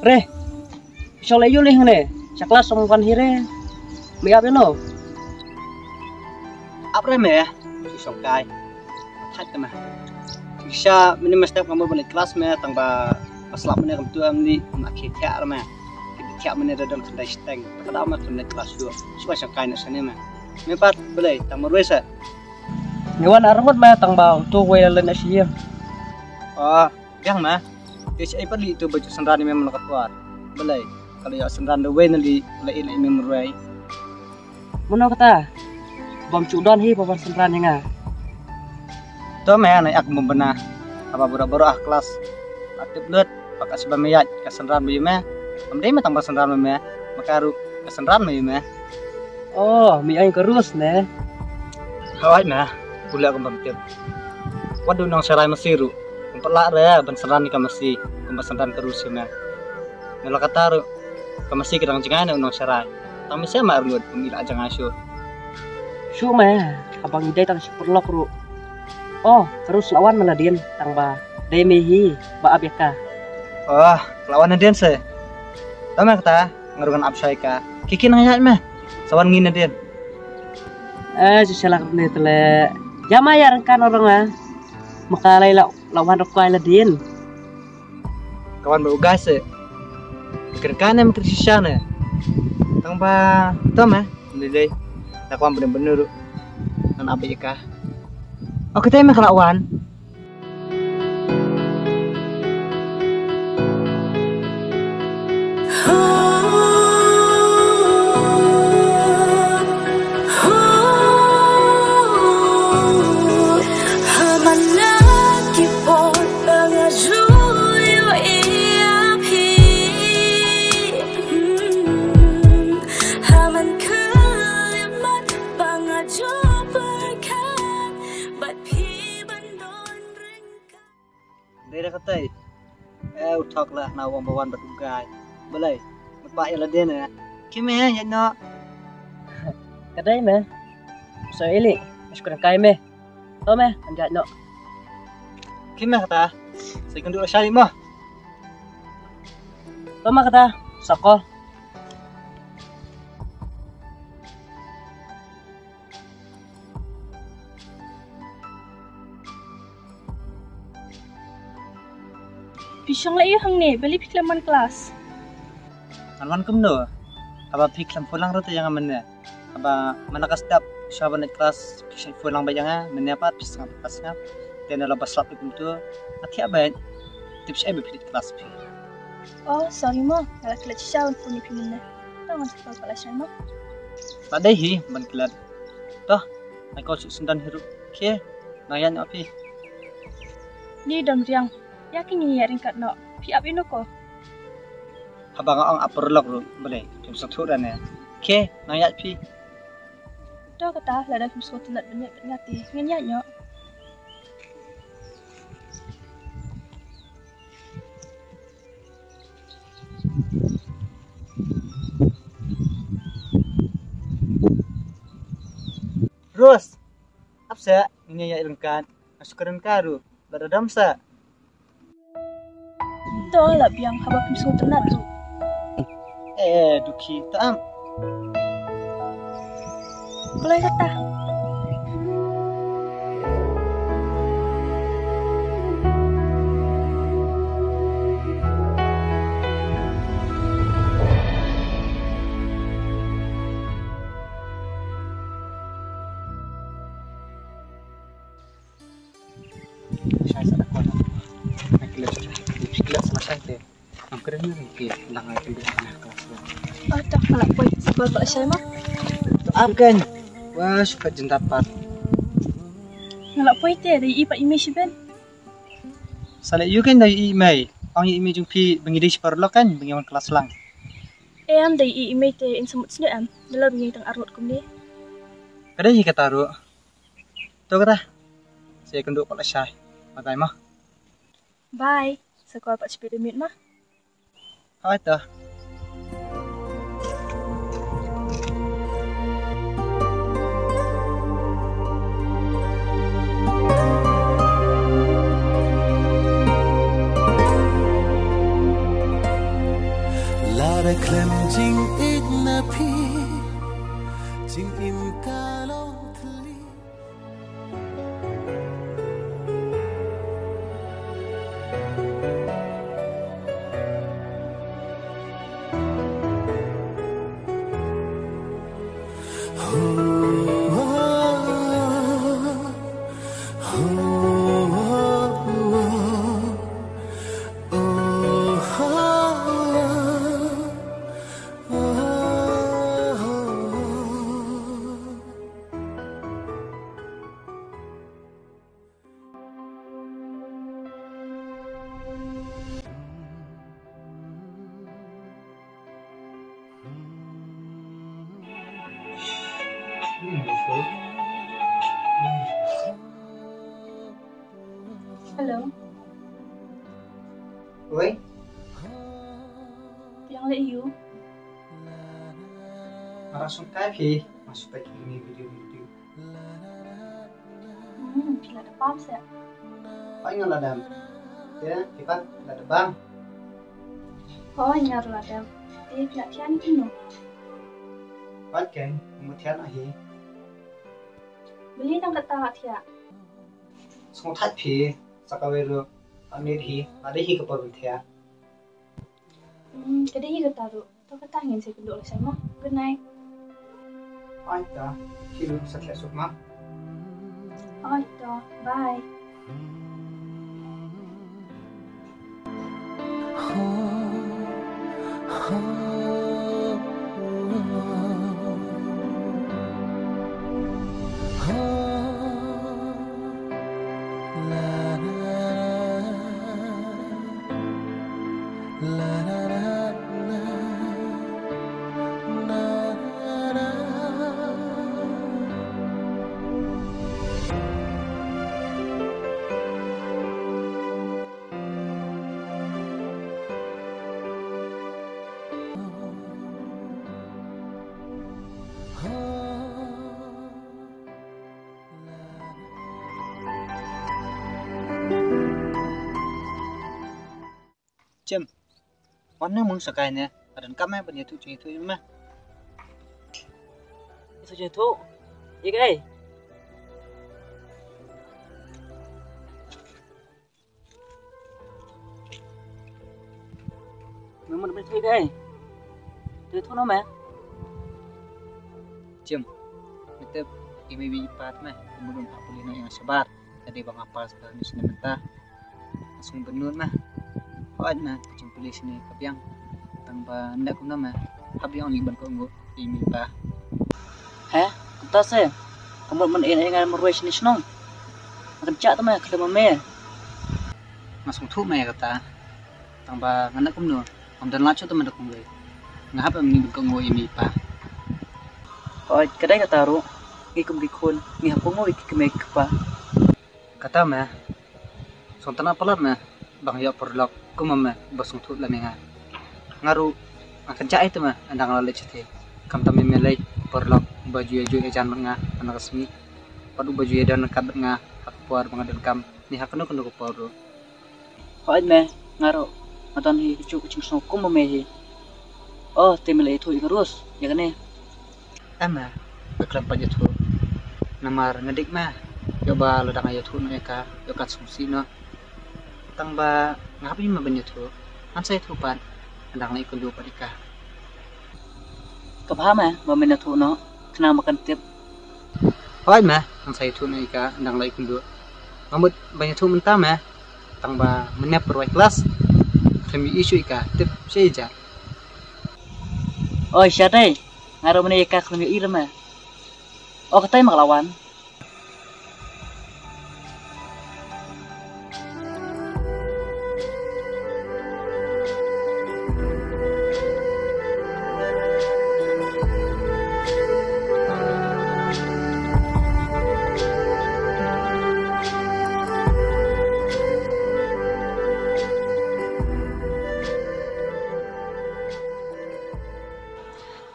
Re, soalnya yuli nih, sekelas sama hire, miap no. Apa me ya? Songkai. Chat mah. Bisa ini mesti kamu balik kelas me tanpa paslap me kamu tuh amni nak kiat me. Kiat me dalam kedai steng. Kada amat balik kelas dua. Suka songkai nak sana me. Me pat boleh tambah resa. Nyawan armut mah tang bau tuh gue lain asyik. Oh, yang mah. Dia perlu itu baju sendiri memang nak keluar. Boleh. Kalau ya sendiri dewe nanti lain memang meruai. Mana kata? Bom cudon hi papan sendran nga. Tuh mah naik aku membenah. Apa boro-boro kelas. Aktif lut. Pakai sebab meyat ke sendiri bayu mah. Kemudian mah tambah sendiri mah. Maka ru ke sendiri bayu mah. Oh, mi aing kerus ne. Hawai mah. Pula aku berpikir. Waduh nong serai mesiru. Kumpulak ya ban sendiri ke mesi. Kumpul sendiri kerus mah. Kalau kata ru ke mesi kita jangan nong serai. Tapi saya mah ru pemilik aja ngasuh. Su mah, abang ide tang superlok ru. Oh, terus lawan meladin tang ba. Demehi ba abeka. Oh, lawan Nadian se. Tahu mah kata ngarukan absaika. Kiki nanya mah. Sawan ngin Nadian. Sesalak ni tele. Jama ya kan orang ah. Makalay lawan rokai ladin. Kawan berugas se. Kerana menteri sisana. Tang ba, tahu mah. Lelai. Kawan bener-bener. Nan abika. Oh, kita mah kelawan. Dia kata, utak lah nawang bawan berdugai. Boleh, bapak yang ladin ya. Kime ya no. Kadai mah. So ili, masuk kai mah. Tahu mah, anjat no. Kime kata, saya kundur syari mah. Tahu mah kata, sako. Pisang lah hang ni, beli piklaman kelas. Anwan kumno. Aba piklam pulang rute yang mana. Aba mana kasdap siapa naik kelas pisang pulang bayangnya mana apa pisang kelasnya. Dan dalam baslap itu tu, hati apa tips apa pilih kelas pi. Oh, sorry mo, kalau kelas siapa punya pimina. Tahu masuk kelas mana? Padai hi ban kelas. Toh, aku sundan hirup. Ke, nayan api. Ni dong riang. Yakin ni ya ringkat no. Pi up ino ko. Abang ang aperlok ru boleh. Tim satu dan ya. Ke, nayan pi. Dah kata lada film suatu nak banyak ngati. Ngenya nyo. Terus, apa sih? Ini ya ringkat. Masuk ke karu. Beradam sa. Ito lah biang haba film suatu nak tu. Duki taam. Kalau kata. Saya sadar kuat. Kelas sama saya teh. Am keren ni lang ay pilih anak kelas. Oh, tak nak boy. Sebab tak saya mah. Afgan. Wah, suka jentapat. Ngalak boy teh dari ipa image ben. Sale you kan dari email. Ang email jung pi bangidis parlo kan bangiwan kelas lang. Am dari image teh in semut sini am. Dalam bingin tang arut kum ni. Kada hi kataru. To kata. Saya kenduk kelas saya. Matai mah. Bye. Sekolah pak sepeda minit mah. Hai tah. Para klem jing ik na pi jing im kalong thli Hello, Oi, yang le you. arah sungkai pi masuk lagi ini video. Pila ada pam saya. Paling ada dam. Ya, kita ada bang. Oh, nyar lah dam. Pila tian kino. Pakai kemudian ahi. Beli tang kata tia. Semua tak pi sakaweru amir hi ada hi kepada dia. Kada hi kata tu. Tau kata angin saya kedua oleh sama. Good night. Aita, kilo sakit sukma. Oh, itu. Bye. Jam, mana mung sakai ne? Ada kamera punya tu cuci tu mah. Itu je tu. Ya guys. Memang betul guys. Tu tu nama. Jam, kita ibu ipat mah, kemudian apa lina yang sebar. Jadi bang apa sekarang di sini mentah, langsung benur mah. Hoat mah, kucing polis ni kapiang, tanpa hendak pun nama. Kapiang ni ban kau imi pa. Heh, kita se. Kamu men dengan meruai sini senang. Makan cak tu mah kalau mame. Langsung tu mah kata, tanpa hendak pun no. Amdan lacu tu mendak pun gue. Ngapa ni ban kau imi pa? Oh, kedai kata ru. Ngikum dikun, ngihapung ngoi kikemek pa. Kata mah, sontana pelat mah, bang ya perlok kumam mah basung tu lah menga. Ngaru akan cai tu mah, andang lalu cete. Kam tam melai perlok baju eju ejan menga anak resmi. Padu baju edan kat menga hak puar mengadan kam. Ni hak kena ko paru. Hoat meh, ngaru. Matan hi kucing sokum memehi. Oh, temele itu ikarus. Ya kan ni. Ama, beklam pajat tu. Namar ngedik mah. Coba ledang ayat tu mereka, yokat sungsi no. Tangba ngapain mah banyak tu. Ansai tu pan, andang lagi kundu padika. Kapaham eh, mamena tu no. Kena makan tip. Hoy mah, ansai tu mereka andang lagi kundu. Mamut banyak tu mentah mah. Tangba menep perwai kelas. Kami isu ika tip saja. Oh, syadai. Ngaru mana ika kelemi irma. Oh, katanya maklawan.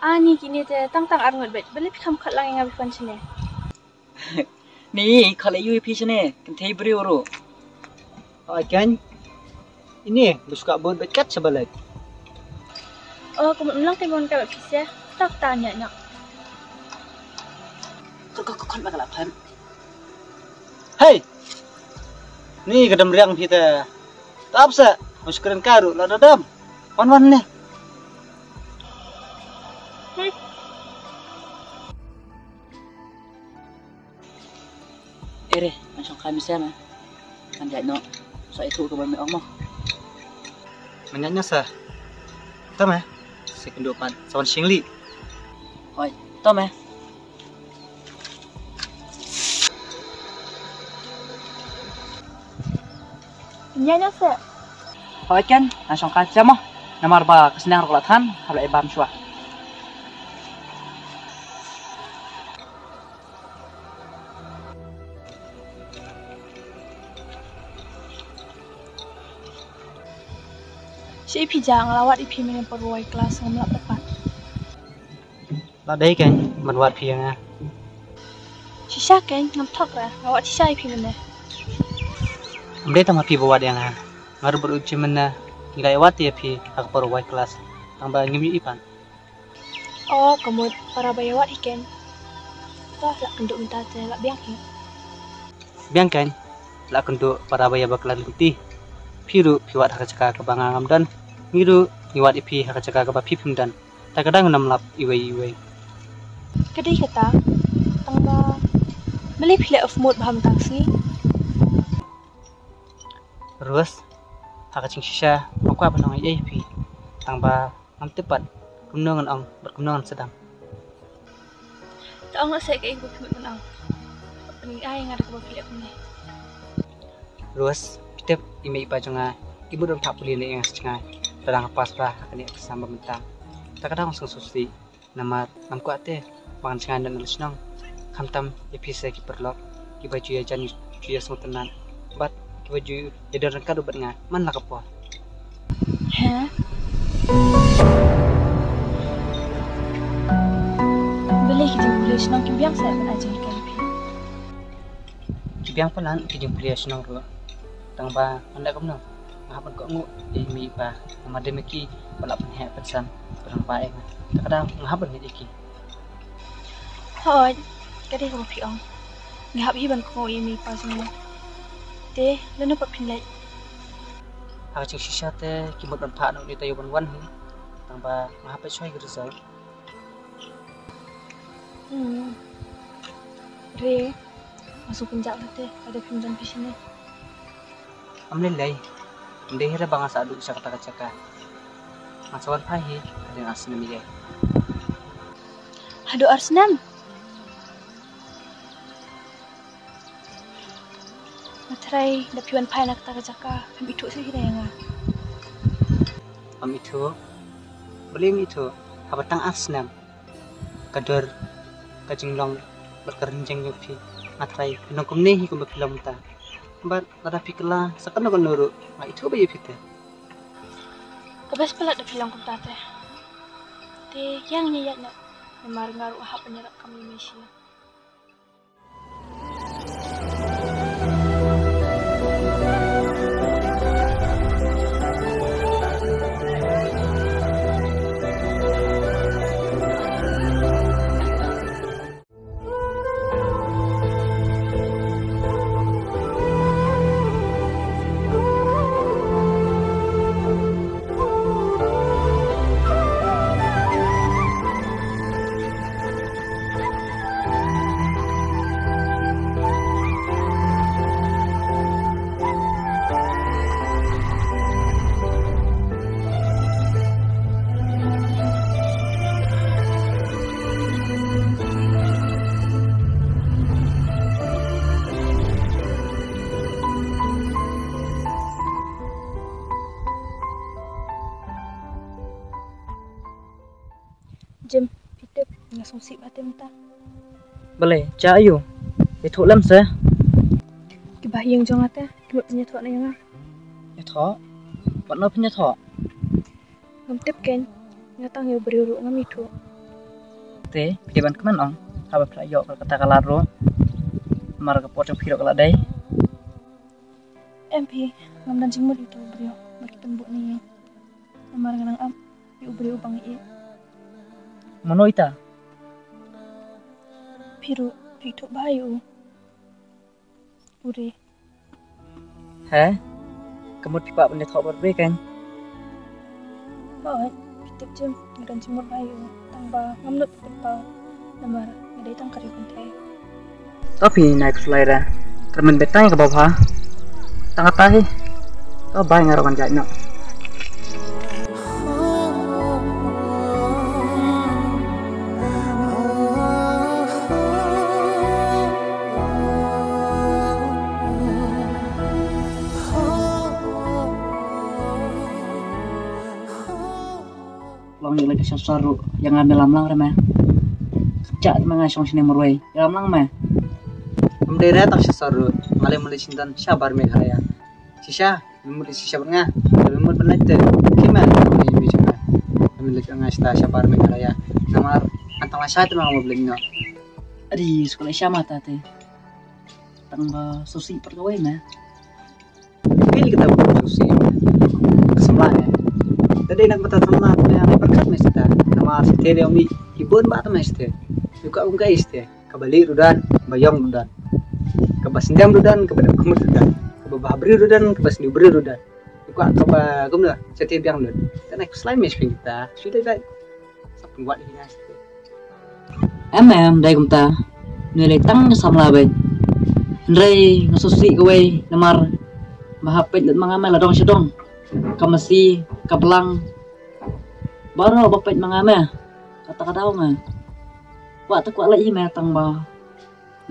Ani kini te tang arungat bet. Beli pikam kat lang yang abifan sini. Ni, kalau you ipis ni, kentai beri uru. Hoy kan, ini buska buat bekat sebelah. Oh, kamu ulang timon kalau kisah. Tak tanya nak. Kau kan bakal apa? Hei, ni kadam riang kita. Tak apa, masuk keren karu, lah dadam. Wan ni. Macam kami sama. Kan jadi no. So itu ke bumi Allah. Menyanya sah. Tahu mah? Sekendopan, sawan singli. Hoi, tahu mah? Nyanya se. Hoi kan, langsung kaca mah. Namar ba kesenang roklatan, kalau ibam shua. Si ipi jangan lawat ipi main perwai kelas ngamlap depan. Lah deh kan, menwat piang. Sisa kan ngam tok lah. Lawat sisa ipi mana? Amde tamat pi bawa dia ngah. Ngaru beruji mana nilai wat ya pi aku perwai kelas. Tambah nyumi ipan. Oh, kamu para bayawat ikan. Tah lah kenduk minta teh lah biang ni. Biang kan, lah kendo para baya bakalan putih. Piru piwat hak cakap ke bangangam dan miru niwat ipi hak cakap ke bapipim dan tak kadang namlap iwai. Kadai kata, tangga beli pilih of mood baham taksi. Terus hak cing sisa aku apa nang ipi. Tangba am tepat kumnongan ang berkumnongan sedang. Tak nak saya ke ibu kemit menang. Pening ay ngada ke pilih aku ni. Terus kita ime ipa jonga ibu dong tak boleh ni yang setengah terang pas lah akan dia bersama mentang. Tak kadang langsung susi nama nam kuat teh makan setengah dan nalus nong kamtam ipi saya kiperlok iba juya jan juya semua tenan bat iba juya jadi orang kado bet ngah man lah kepo. Hah? Beli kita boleh senang kibiang saya pun ajar kan ipi. Kibiang pelan kijung pria senang ro. Tangba anda kamu nong ngapan kok ngu imi ipa nama demeki balap penhek pensan perang baik. Tak kadang ngapan ni iki. Hoi, kadai kamu piang. Ngahap hiban ko imi pa semua. Teh, lalu pak pinlet. Hak cing sisa teh kimut dan pak nak ditayu wan ni. Tangba ngapa cuai gerzal. Re, masuk penjak lah teh. Ada pinjam di sini. Amlelai. Ndai hira banga sa adu isa kata-kata. Masawan pahi ada yang asli namanya. Aduh Arsenal. Matrai dapiwan pai nak taka-taka. Kami itu sih kita yang Am itu beli itu habatang asnam. Kador kajinglong berkerinjeng yopi. Matrai pinongkum nehi kum berfilam ta. But nada pikirlah sekarang nak nurut. Mak itu bayi kita. Kabas pala dapilang kong tate. Te yang nyayat na. Namar ngaru ahap penyerap kami Malaysia. Jem, kita langsung sip hati minta. Boleh, cak ayu. Itu lam sah. Kibah yang jong hati, kibah penyatuan na yang Itu, warna punya tu. ngam tip kan, ngatang yang beri ngam itu. Teh, pidiban keman ong. Habis pelayo kalau kata kalaro. Mar ke pocong piro kalau day. MP, ngam dan jimut itu beri, bagi tembuk ni. Namar nganang am. ubri ubang i Monoita. piru pitu bayu uri Hả? Kamu tiba benda thọ berbeda kan? Hoi, pitip jem dan cimur bayu tangba ngamnut pipa lembar ngedai tang kari kuntai Tapi naik selera. Termen betanya ke bawah. Tangkat tahi. Oh, baik ngarokan jahit nak. Long ni lagi sesuatu yang ambil lamlang ramai. Kerja mengai song sini merway. Lamlang mah. Mendera tak sesaru malay mulai cintan sabar Meghalaya. Sisa memulai sisa bernga, memulai benar tu. Kiman kami bicara. Kami lagi ngas ta sabar Meghalaya. Namar antang satu nama belum no. Adi sekolah sama tadi. Tangga susi perkawai mah. Pilih kita berusaha kesembilan. Tadi nak betul sama yang berkat mesti ta. Nama setelah kami hibun bat mesti. Juga ungkai mesti. Kembali rudan, bayang rudan. Kebasindam rudan, kepada kumut rudan. Kebabri rudan, kebasindi beri rudan. Juga keba kumda, setiap yang rudan. Dan aku selain mesti kita sudah dah. Sampai buat ini mesti. Em đây cũng ta người lấy tăng sama lah Ndray ngasusi kowe namar mahapit dan mangame la dong sedong kamasi kapelang baru bapet mangame kata-kata nga wa ta kwa lai me tang ba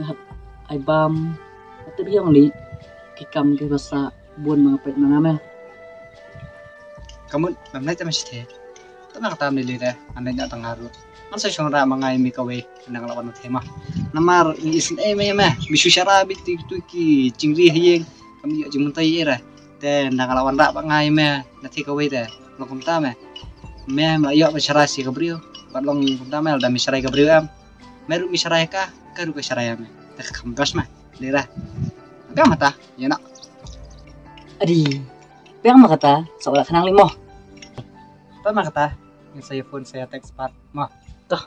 ngahap ai bam atu dia ngli kikam ke basa buon mahapit mangame Kamu memang tak mesti. Tenang kata ambil dah, anda jangan tengah ru. Masa syurga mengai mikawe, anda ngelawan tema. Namar isin mah, bisu syara bitu ki cingri hiyeng, kami juga jumuntai era. Dan anda ngelawan rak mengai mah, nanti kawe dah. Lokum tama, mah melayu bersyara si kabriu, balong tama dah misarai kabriu am. Meru misarai kah, karu ke syara am. Tak kampas mah, lera. Apa mata, ya nak. adi yang makata seolah kenang limo Apa mah kata? Yang saya phone saya teks part mah. toh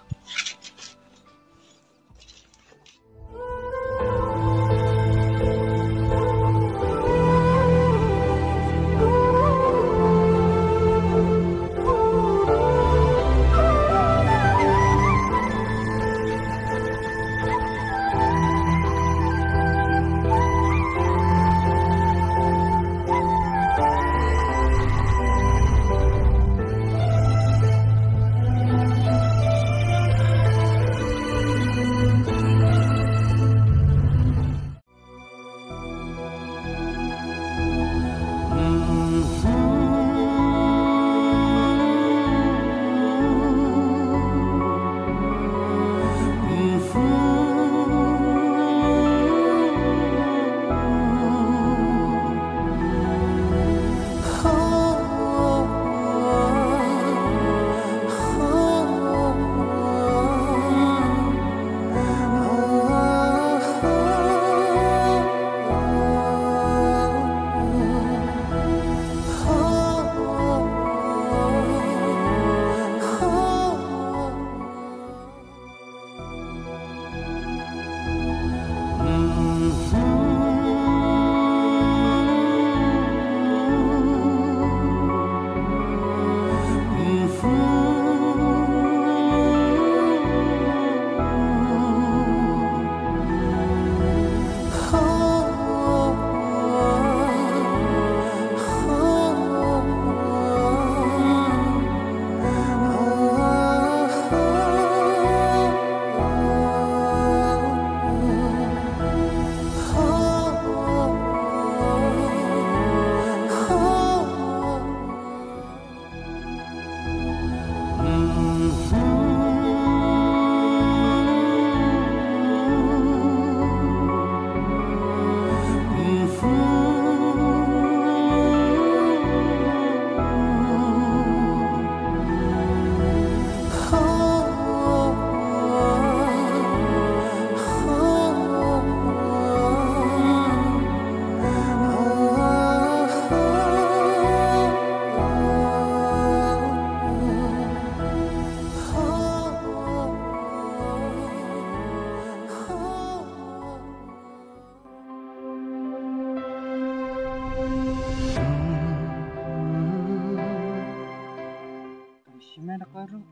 nak baru.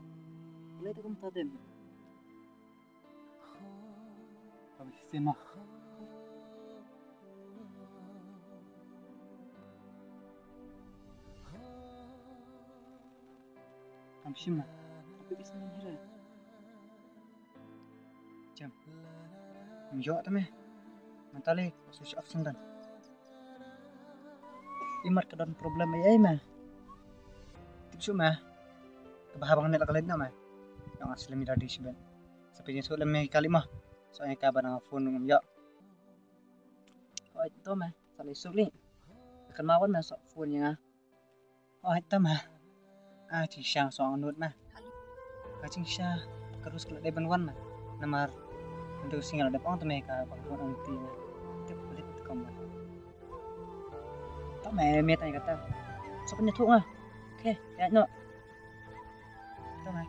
Boleh tu kamu tahu. Kami semua. Kami semua. Tapi bisa mengira. Jam. Menjawab tu meh. Mentalik susu absen dan. Imar kedan problem ayai mah. Tipsu mah. Kebahabangan nak kalian nama. Yang asli mi dari seben. Seperti soalan mi kali mah. Soalnya kabar dengan phone dengan ya. Oh itu mah. Salih sulit. Akan mawan mah sok phone nya. Oh itu mah. Chỉ sang soal nốt mah. Kacing sah. Terus kalau dia benwan mah. Namar. Untuk singal ada pang tu mereka pang orang tina. Itu boleh tu kamu. Tak meh tanya kata. So punya tu ah. Okay, ya no. Tu meh.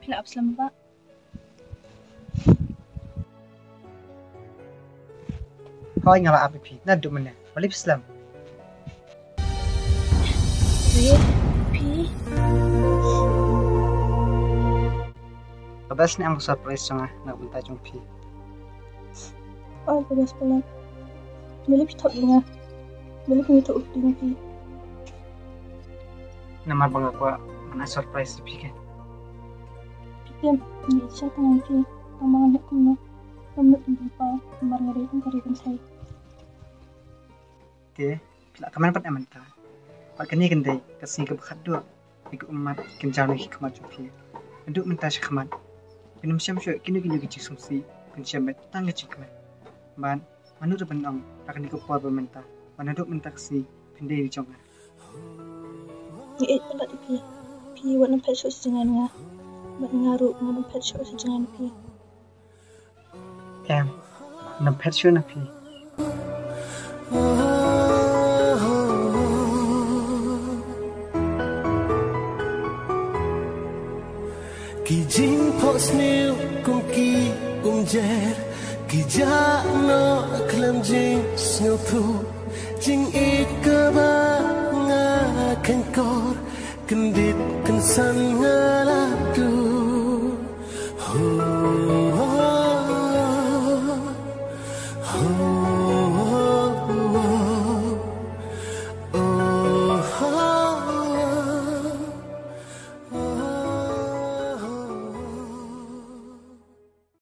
Pila abslam Pak. Kau ingala apa pi? Nadu mana? Balik Islam. Pi. Kabas ni ang surprise nga nak bunta jong pi. Oh, bagus pula. Boleh pitok dengar. Boleh pitok dengar pi. Nama bang aku mana surprise pi kan? Diam, ni siapa nanti? Tambangan nak kuno. Kamu jumpa kembar ngari kan karikan saya. Oke, bila kaman pat aman ta. Pak kini kendai kasih ke bakat dua. Iku umat kenjang lagi kemat jumpi. Nduk minta syakmat. Pinum syam syuk kini kecik sumsi. Pensyam bet tangga cikmat. Ban manut benong akan dikupor berminta. Manaduk minta kasih pendai dicongan. Ni pada pi. Pi warna pet dengan ngah. Ngaruh ngam pet show sejangan pi. Em, nam pet show na pi. Ki jing pos new kum ki jer ki ja no klam jing snow thu jing ikaba nga ken kor kendit kensan ngaladu.